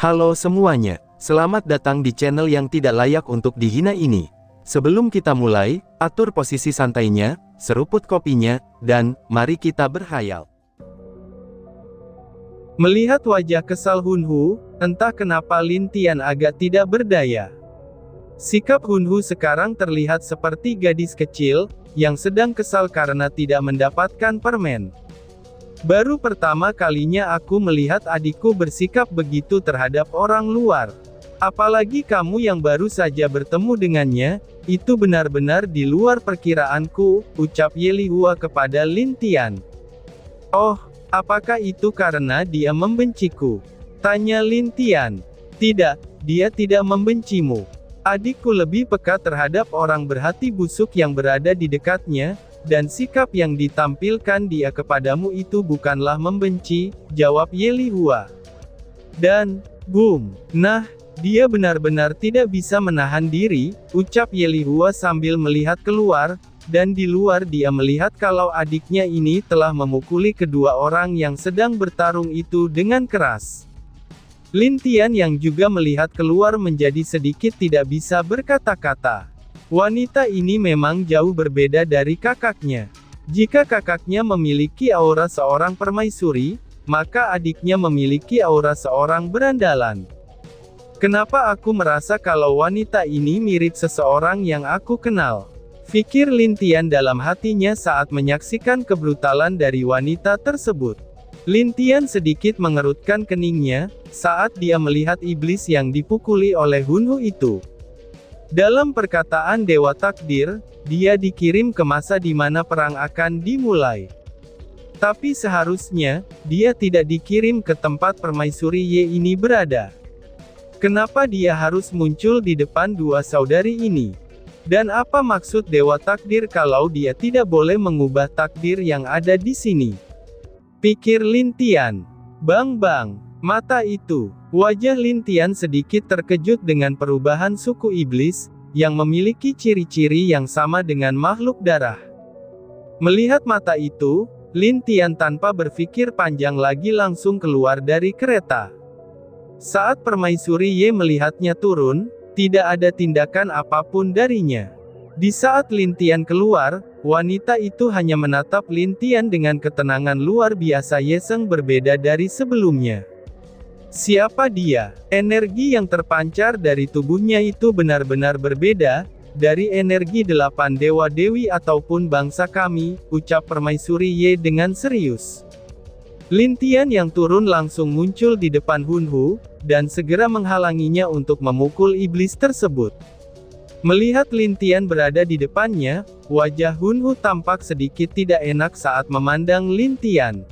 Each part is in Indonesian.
Halo semuanya, selamat datang di channel yang tidak layak untuk dihina ini. Sebelum kita mulai, atur posisi santainya, seruput kopinya, dan mari kita berhayal. Melihat wajah kesal Hunhu, entah kenapa Lin Tian agak tidak berdaya. Sikap Hunhu sekarang terlihat seperti gadis kecil, yang sedang kesal karena tidak mendapatkan permen. Baru pertama kalinya aku melihat adikku bersikap begitu terhadap orang luar. Apalagi kamu yang baru saja bertemu dengannya, itu benar-benar di luar perkiraanku, ucap Ye Lihua kepada Lin Tian. Oh, apakah itu karena dia membenciku? Tanya Lin Tian. Tidak, dia tidak membencimu. Adikku lebih peka terhadap orang berhati busuk yang berada di dekatnya, dan sikap yang ditampilkan dia kepadamu itu bukanlah membenci, jawab Ye Lihua. Dan, boom, nah, dia benar-benar tidak bisa menahan diri, ucap Ye Lihua sambil melihat keluar, dan di luar dia melihat kalau adiknya ini telah memukuli kedua orang yang sedang bertarung itu dengan keras. Lin Tian yang juga melihat keluar menjadi sedikit tidak bisa berkata-kata. Wanita ini memang jauh berbeda dari kakaknya. Jika kakaknya memiliki aura seorang permaisuri, maka adiknya memiliki aura seorang berandalan. Kenapa aku merasa kalau wanita ini mirip seseorang yang aku kenal? Pikir Lin Tian dalam hatinya saat menyaksikan kebrutalan dari wanita tersebut. Lin Tian sedikit mengerutkan keningnya, saat dia melihat iblis yang dipukuli oleh Hunhu itu. Dalam perkataan Dewa Takdir, dia dikirim ke masa di mana perang akan dimulai. Tapi seharusnya, dia tidak dikirim ke tempat permaisuri Ye ini berada. Kenapa dia harus muncul di depan dua saudari ini? Dan apa maksud Dewa Takdir kalau dia tidak boleh mengubah takdir yang ada di sini? Pikir Lin Tian. Bang, mata itu. Wajah Lin Tian sedikit terkejut dengan perubahan suku iblis, yang memiliki ciri-ciri yang sama dengan makhluk darah. Melihat mata itu, Lin Tian tanpa berpikir panjang lagi langsung keluar dari kereta. Saat permaisuri Ye melihatnya turun, tidak ada tindakan apapun darinya. Di saat Lin Tian keluar, wanita itu hanya menatap Lin Tian dengan ketenangan luar biasa. Ye Seng berbeda dari sebelumnya. Siapa dia? Energi yang terpancar dari tubuhnya itu benar-benar berbeda, dari energi 8 dewa-dewi ataupun bangsa kami, ucap permaisuri Ye dengan serius. Lin Tian yang turun langsung muncul di depan Hunhu, dan segera menghalanginya untuk memukul iblis tersebut. Melihat Lin Tian berada di depannya, wajah Hunhu tampak sedikit tidak enak saat memandang Lin Tian.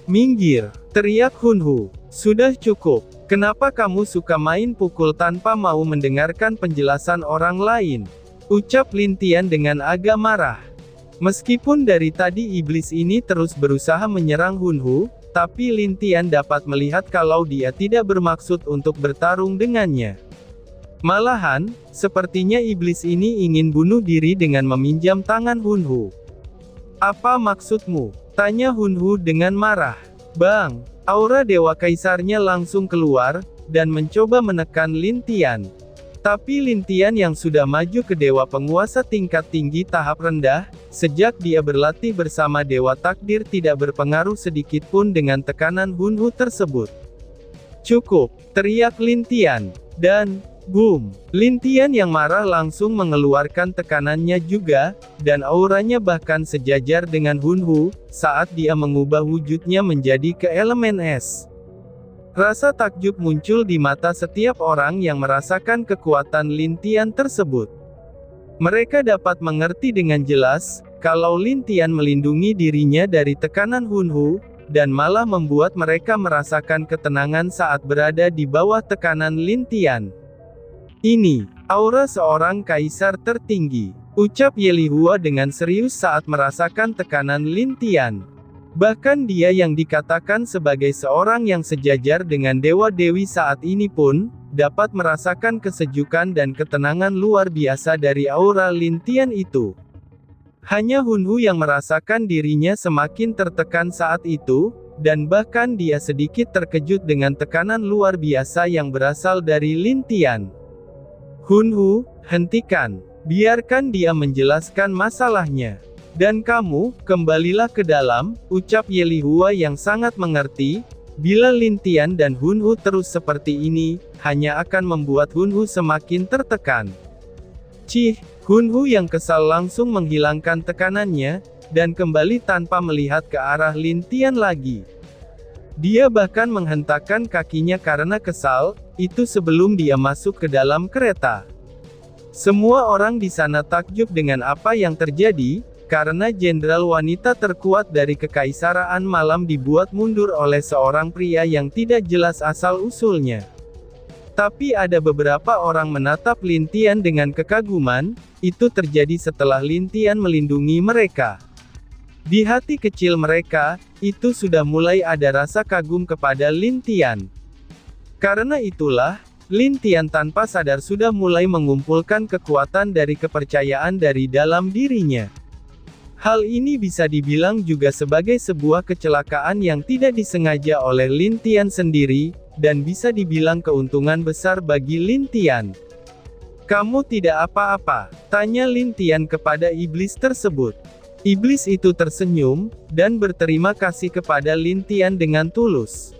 Minggir, teriak Hunhu. Sudah cukup. Kenapa kamu suka main pukul tanpa mau mendengarkan penjelasan orang lain? Ucap Lin Tian dengan agak marah. Meskipun dari tadi iblis ini terus berusaha menyerang Hunhu, tapi Lin Tian dapat melihat kalau dia tidak bermaksud untuk bertarung dengannya. Malahan, sepertinya iblis ini ingin bunuh diri dengan meminjam tangan Hunhu. Apa maksudmu? Tanya Hunhu dengan marah. Bang, aura Dewa Kaisarnya langsung keluar, dan mencoba menekan Lin Tian. Tapi Lin Tian yang sudah maju ke Dewa Penguasa tingkat tinggi tahap rendah, sejak dia berlatih bersama Dewa Takdir tidak berpengaruh sedikitpun dengan tekanan Hunhu tersebut. Cukup, teriak Lin Tian. Dan, boom, Lin Tian yang marah langsung mengeluarkan tekanannya juga, dan auranya bahkan sejajar dengan Hunhu, saat dia mengubah wujudnya menjadi ke elemen es. Rasa takjub muncul di mata setiap orang yang merasakan kekuatan Lin Tian tersebut. Mereka dapat mengerti dengan jelas, kalau Lin Tian melindungi dirinya dari tekanan Hunhu, dan malah membuat mereka merasakan ketenangan saat berada di bawah tekanan Lin Tian. Ini, aura seorang kaisar tertinggi, ucap Ye Lihua dengan serius saat merasakan tekanan Lin Tian. Bahkan dia yang dikatakan sebagai seorang yang sejajar dengan dewa-dewi saat ini pun, dapat merasakan kesejukan dan ketenangan luar biasa dari aura Lin Tian itu. Hanya Hunhu yang merasakan dirinya semakin tertekan saat itu, dan bahkan dia sedikit terkejut dengan tekanan luar biasa yang berasal dari Lin Tian. Hunhu, hentikan. Biarkan dia menjelaskan masalahnya. Dan kamu, kembalilah ke dalam, ucap Ye Lihua yang sangat mengerti. Bila Lin Tian dan Hunhu terus seperti ini, hanya akan membuat Hunhu semakin tertekan. Cih, Hunhu yang kesal langsung menghilangkan tekanannya, dan kembali tanpa melihat ke arah Lin Tian lagi. Dia bahkan menghentakkan kakinya karena kesal, itu sebelum dia masuk ke dalam kereta. Semua orang di sana takjub dengan apa yang terjadi, karena jenderal wanita terkuat dari Kekaisaraan Malam dibuat mundur oleh seorang pria yang tidak jelas asal-usulnya. Tapi ada beberapa orang menatap Lin Tian dengan kekaguman, itu terjadi setelah Lin Tian melindungi mereka. Di hati kecil mereka, itu sudah mulai ada rasa kagum kepada Lin Tian. Karena itulah, Lin Tian tanpa sadar sudah mulai mengumpulkan kekuatan dari kepercayaan dari dalam dirinya. Hal ini bisa dibilang juga sebagai sebuah kecelakaan yang tidak disengaja oleh Lin Tian sendiri, dan bisa dibilang keuntungan besar bagi Lin Tian. "Kamu tidak apa-apa?" tanya Lin Tian kepada iblis tersebut. Iblis itu tersenyum, dan berterima kasih kepada Lin Tian dengan tulus.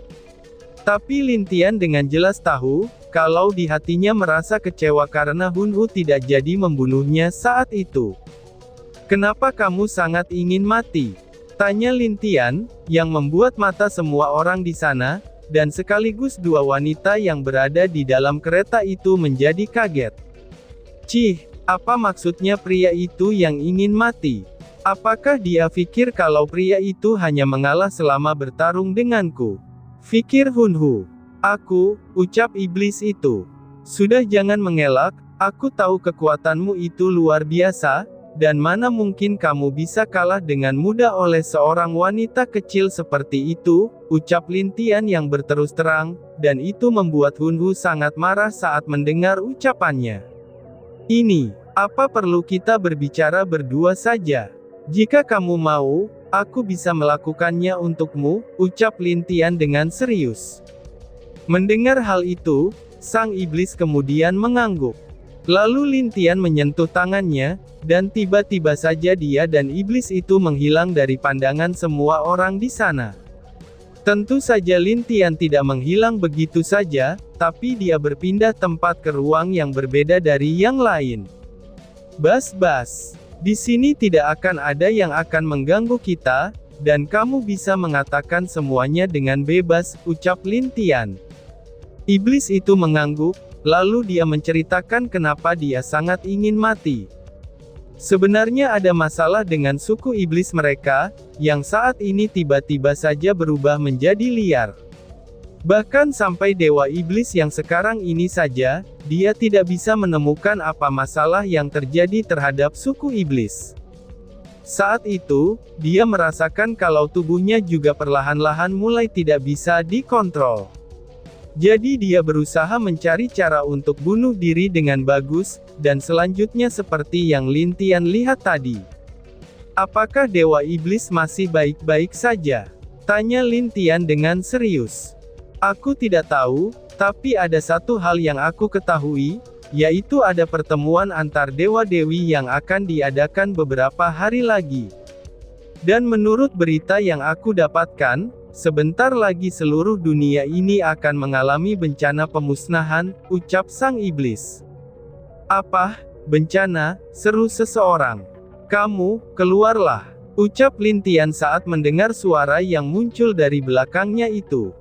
Tapi Lin Tian dengan jelas tahu, kalau di hatinya merasa kecewa karena Hunhu tidak jadi membunuhnya saat itu. "Kenapa kamu sangat ingin mati?" tanya Lin Tian, yang membuat mata semua orang di sana, dan sekaligus dua wanita yang berada di dalam kereta itu menjadi kaget. "Cih, apa maksudnya pria itu yang ingin mati? Apakah dia pikir kalau pria itu hanya mengalah selama bertarung denganku?" Fikir Hunhu. "Aku," ucap iblis itu. "Sudah jangan mengelak, aku tahu kekuatanmu itu luar biasa, dan mana mungkin kamu bisa kalah dengan mudah oleh seorang wanita kecil seperti itu," ucap Lin Tian yang berterus terang, dan itu membuat Hunhu sangat marah saat mendengar ucapannya. "Ini, apa perlu kita berbicara berdua saja? Jika kamu mau, aku bisa melakukannya untukmu," ucap Lin Tian dengan serius. Mendengar hal itu, sang iblis kemudian mengangguk. Lalu Lin Tian menyentuh tangannya, dan tiba-tiba saja dia dan iblis itu menghilang dari pandangan semua orang di sana. Tentu saja Lin Tian tidak menghilang begitu saja, tapi dia berpindah tempat ke ruang yang berbeda dari yang lain. "Bas-bas. Di sini tidak akan ada yang akan mengganggu kita, dan kamu bisa mengatakan semuanya dengan bebas," ucap Lin Tian. Iblis itu mengangguk, lalu dia menceritakan kenapa dia sangat ingin mati. Sebenarnya ada masalah dengan suku iblis mereka, yang saat ini tiba-tiba saja berubah menjadi liar. Bahkan sampai Dewa Iblis yang sekarang ini saja, dia tidak bisa menemukan apa masalah yang terjadi terhadap suku iblis. Saat itu, dia merasakan kalau tubuhnya juga perlahan-lahan mulai tidak bisa dikontrol. Jadi dia berusaha mencari cara untuk bunuh diri dengan bagus, dan selanjutnya seperti yang Lin Tian lihat tadi. "Apakah Dewa Iblis masih baik-baik saja?" tanya Lin Tian dengan serius. "Aku tidak tahu, tapi ada satu hal yang aku ketahui, yaitu ada pertemuan antar dewa-dewi yang akan diadakan beberapa hari lagi. Dan menurut berita yang aku dapatkan, sebentar lagi seluruh dunia ini akan mengalami bencana pemusnahan," ucap sang iblis. "Apa? Bencana?" seru seseorang. "Kamu, keluarlah," ucap Lin Tian saat mendengar suara yang muncul dari belakangnya itu.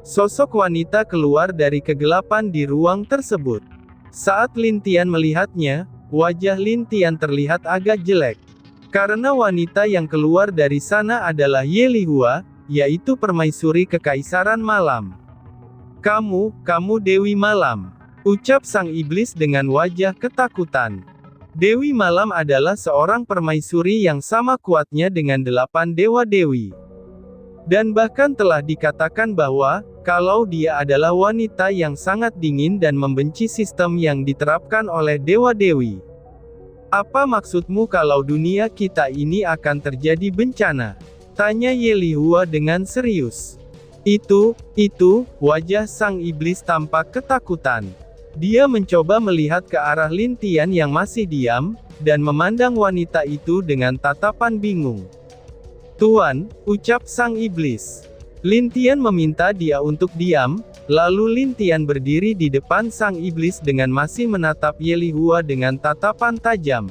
Sosok wanita keluar dari kegelapan di ruang tersebut. Saat Lin Tian melihatnya, wajah Lin Tian terlihat agak jelek. Karena wanita yang keluar dari sana adalah Ye Lihua, yaitu permaisuri Kekaisaran Malam. Kamu Dewi Malam," ucap sang iblis dengan wajah ketakutan. Dewi Malam adalah seorang permaisuri yang sama kuatnya dengan 8 dewa-dewi. Dan bahkan telah dikatakan bahwa, kalau dia adalah wanita yang sangat dingin dan membenci sistem yang diterapkan oleh dewa-dewi. "Apa maksudmu kalau dunia kita ini akan terjadi bencana?" Tanya Ye Lihua dengan serius. Itu, wajah sang iblis tampak ketakutan. Dia mencoba melihat ke arah Lin Tian yang masih diam, dan memandang wanita itu dengan tatapan bingung. Tuan, ucap sang iblis. Lin Tian meminta dia untuk diam, lalu Lin Tian berdiri di depan sang iblis dengan masih menatap Ye Lihua dengan tatapan tajam.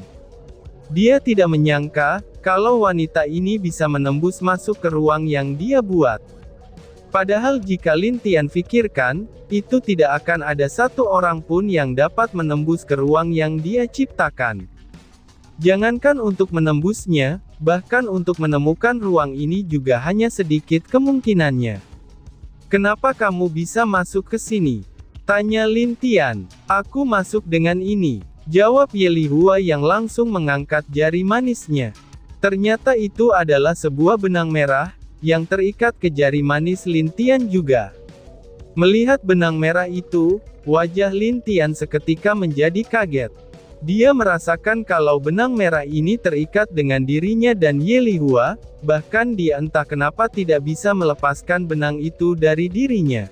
Dia tidak menyangka, kalau wanita ini bisa menembus masuk ke ruang yang dia buat. Padahal jika Lin Tian pikirkan, itu tidak akan ada satu orang pun yang dapat menembus ke ruang yang dia ciptakan. Jangankan untuk menembusnya, bahkan untuk menemukan ruang ini juga hanya sedikit kemungkinannya. Kenapa kamu bisa masuk ke sini? Tanya Lin Tian. Aku masuk dengan ini, jawab Ye Lihua yang langsung mengangkat jari manisnya. Ternyata itu adalah sebuah benang merah, yang terikat ke jari manis Lin Tian juga. Melihat benang merah itu, wajah Lin Tian seketika menjadi kaget. Dia merasakan kalau benang merah ini terikat dengan dirinya dan Ye Lihua, bahkan dia entah kenapa tidak bisa melepaskan benang itu dari dirinya.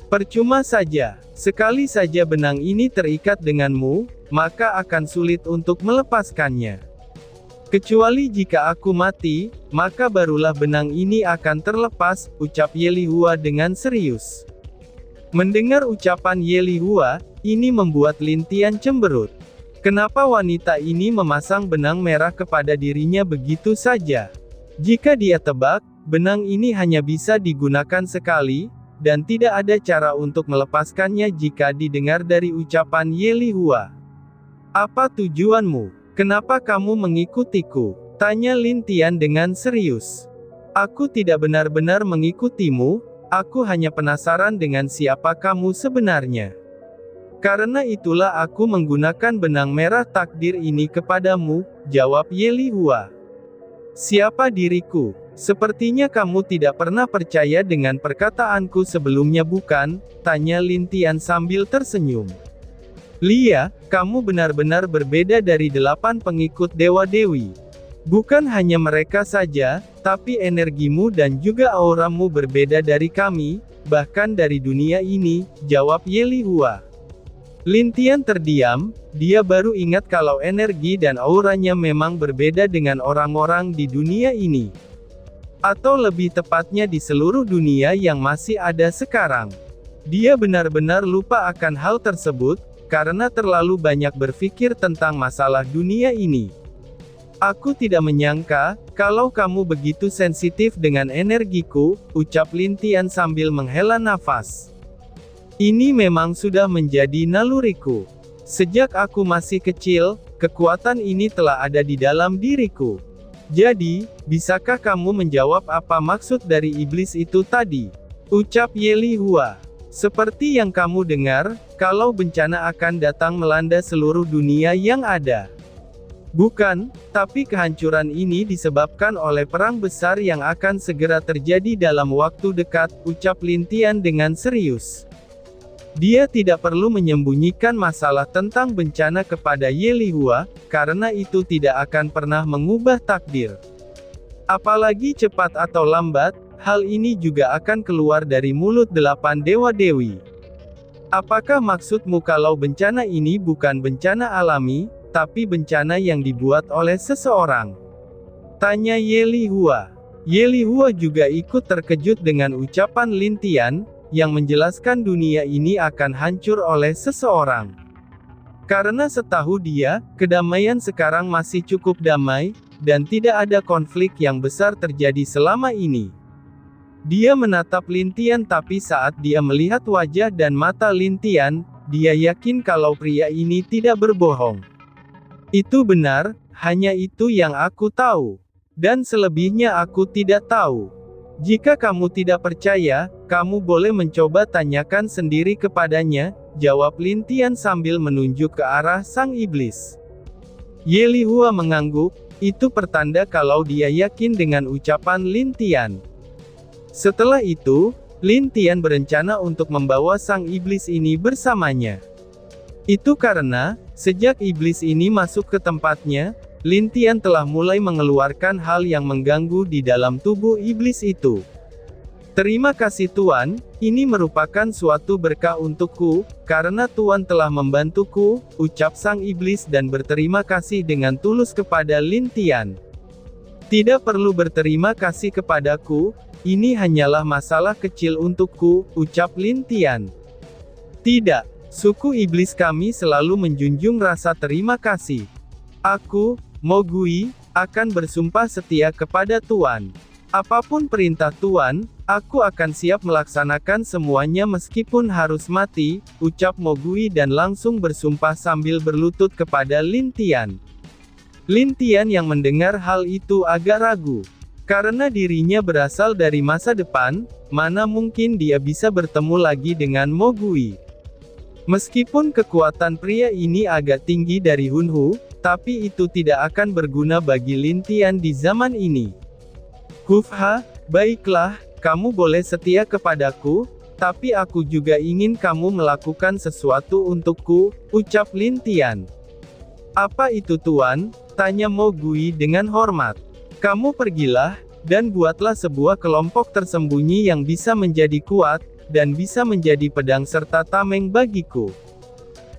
Percuma saja, sekali saja benang ini terikat denganmu, maka akan sulit untuk melepaskannya. Kecuali jika aku mati, maka barulah benang ini akan terlepas, ucap Ye Lihua dengan serius. Mendengar ucapan Ye Lihua, ini membuat Lin Tian cemberut. Kenapa wanita ini memasang benang merah kepada dirinya begitu saja? Jika dia tebak, benang ini hanya bisa digunakan sekali, dan tidak ada cara untuk melepaskannya jika didengar dari ucapan Ye Lihua. Apa tujuanmu? Kenapa kamu mengikutiku? Tanya Lin Tian dengan serius. Aku tidak benar-benar mengikutimu, aku hanya penasaran dengan siapa kamu sebenarnya. Karena itulah aku menggunakan benang merah takdir ini kepadamu, jawab Ye Lihua. Siapa diriku? Sepertinya kamu tidak pernah percaya dengan perkataanku sebelumnya bukan? Tanya Lin Tian sambil tersenyum. Lia, kamu benar-benar berbeda dari 8 pengikut Dewa-Dewi. Bukan hanya mereka saja, tapi energimu dan juga auramu berbeda dari kami, bahkan dari dunia ini, jawab Ye Lihua. Lin Tian terdiam, dia baru ingat kalau energi dan auranya memang berbeda dengan orang-orang di dunia ini. Atau lebih tepatnya di seluruh dunia yang masih ada sekarang. Dia benar-benar lupa akan hal tersebut, karena terlalu banyak berpikir tentang masalah dunia ini. Aku tidak menyangka, kalau kamu begitu sensitif dengan energiku, ucap Lin Tian sambil menghela nafas. Ini memang sudah menjadi naluriku. Sejak aku masih kecil, kekuatan ini telah ada di dalam diriku. Jadi, bisakah kamu menjawab apa maksud dari iblis itu tadi? Ucap Ye Lihua. Seperti yang kamu dengar, kalau bencana akan datang melanda seluruh dunia yang ada. Bukan, tapi kehancuran ini disebabkan oleh perang besar yang akan segera terjadi dalam waktu dekat, ucap Lin Tian dengan serius. Dia tidak perlu menyembunyikan masalah tentang bencana kepada Ye Lihua, karena itu tidak akan pernah mengubah takdir. Apalagi cepat atau lambat, hal ini juga akan keluar dari mulut 8 dewa-dewi. Apakah maksudmu kalau bencana ini bukan bencana alami, tapi bencana yang dibuat oleh seseorang? Tanya Ye Lihua. Ye Lihua juga ikut terkejut dengan ucapan Lin Tian, yang menjelaskan dunia ini akan hancur oleh seseorang. Karena setahu dia, kedamaian sekarang masih cukup damai, dan tidak ada konflik yang besar terjadi selama ini. Dia menatap Lin Tian tapi saat dia melihat wajah dan mata Lin Tian, dia yakin kalau pria ini tidak berbohong. Itu benar, hanya itu yang aku tahu. Dan selebihnya aku tidak tahu. Jika kamu tidak percaya, kamu boleh mencoba tanyakan sendiri kepadanya, jawab Lin Tian sambil menunjuk ke arah sang iblis. Ye Lihua mengangguk, itu pertanda kalau dia yakin dengan ucapan Lin Tian. Setelah itu, Lin Tian berencana untuk membawa sang iblis ini bersamanya. Itu karena, sejak iblis ini masuk ke tempatnya, Lin Tian telah mulai mengeluarkan hal yang mengganggu di dalam tubuh iblis itu. Terima kasih Tuan, ini merupakan suatu berkah untukku, karena Tuan telah membantuku, ucap sang iblis dan berterima kasih dengan tulus kepada Lin Tian. Tidak perlu berterima kasih kepadaku, ini hanyalah masalah kecil untukku, ucap Lin Tian. Tidak, suku iblis kami selalu menjunjung rasa terima kasih. Aku, Mo Gui, akan bersumpah setia kepada Tuan. Apapun perintah Tuan, aku akan siap melaksanakan semuanya meskipun harus mati, ucap Mo Gui dan langsung bersumpah sambil berlutut kepada Lin Tian. Lin Tian yang mendengar hal itu agak ragu. Karena dirinya berasal dari masa depan, mana mungkin dia bisa bertemu lagi dengan Mo Gui. Meskipun kekuatan pria ini agak tinggi dari Hun Hu, tapi itu tidak akan berguna bagi Lin Tian di zaman ini. Hufha, baiklah, kamu boleh setia kepadaku, tapi aku juga ingin kamu melakukan sesuatu untukku, ucap Lin Tian. Apa itu Tuan? Tanya Mo Gui dengan hormat. Kamu pergilah, dan buatlah sebuah kelompok tersembunyi yang bisa menjadi kuat, dan bisa menjadi pedang serta tameng bagiku.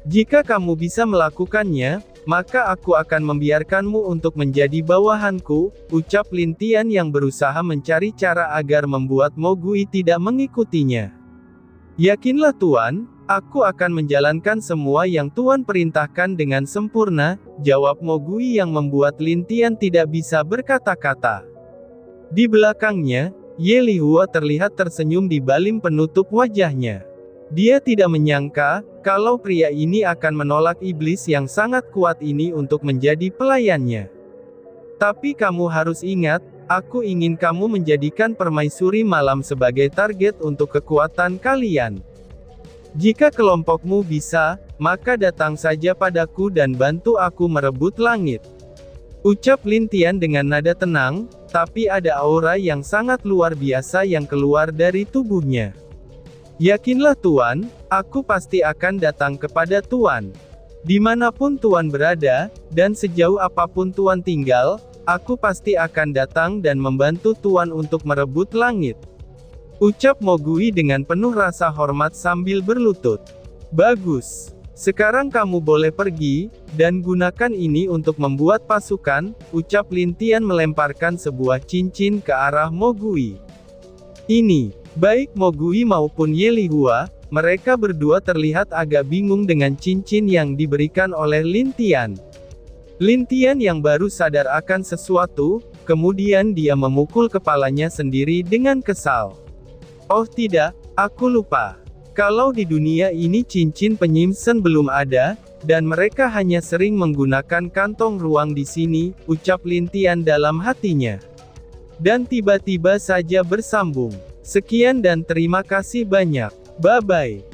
Jika kamu bisa melakukannya, maka aku akan membiarkanmu untuk menjadi bawahanku, ucap Lin Tian yang berusaha mencari cara agar membuat Mo Gui tidak mengikutinya. Yakinlah Tuan, aku akan menjalankan semua yang Tuan perintahkan dengan sempurna, jawab Mo Gui yang membuat Lin Tian tidak bisa berkata-kata. Di belakangnya, Ye Lihua terlihat tersenyum di balim penutup wajahnya. Dia tidak menyangka, kalau pria ini akan menolak iblis yang sangat kuat ini untuk menjadi pelayannya. Tapi kamu harus ingat, aku ingin kamu menjadikan permaisuri malam sebagai target untuk kekuatan kalian. Jika kelompokmu bisa, maka datang saja padaku dan bantu aku merebut langit. Ucap Lin Tian dengan nada tenang, tapi ada aura yang sangat luar biasa yang keluar dari tubuhnya. Yakinlah Tuan, aku pasti akan datang kepada Tuan. Dimanapun Tuan berada, dan sejauh apapun Tuan tinggal, aku pasti akan datang dan membantu Tuan untuk merebut langit. Ucap Mo Gui dengan penuh rasa hormat sambil berlutut. Bagus. Sekarang kamu boleh pergi, dan gunakan ini untuk membuat pasukan, ucap Lin Tian melemparkan sebuah cincin ke arah Mo Gui. Ini. Baik Mo Gui maupun Ye Lihua, mereka berdua terlihat agak bingung dengan cincin yang diberikan oleh Lin Tian. Lin Tian yang baru sadar akan sesuatu, kemudian dia memukul kepalanya sendiri dengan kesal. Oh tidak, aku lupa. Kalau di dunia ini cincin penyimsen belum ada, dan mereka hanya sering menggunakan kantong ruang di sini, ucap Lin Tian dalam hatinya. Dan tiba-tiba saja bersambung. Sekian dan terima kasih banyak. Bye-bye.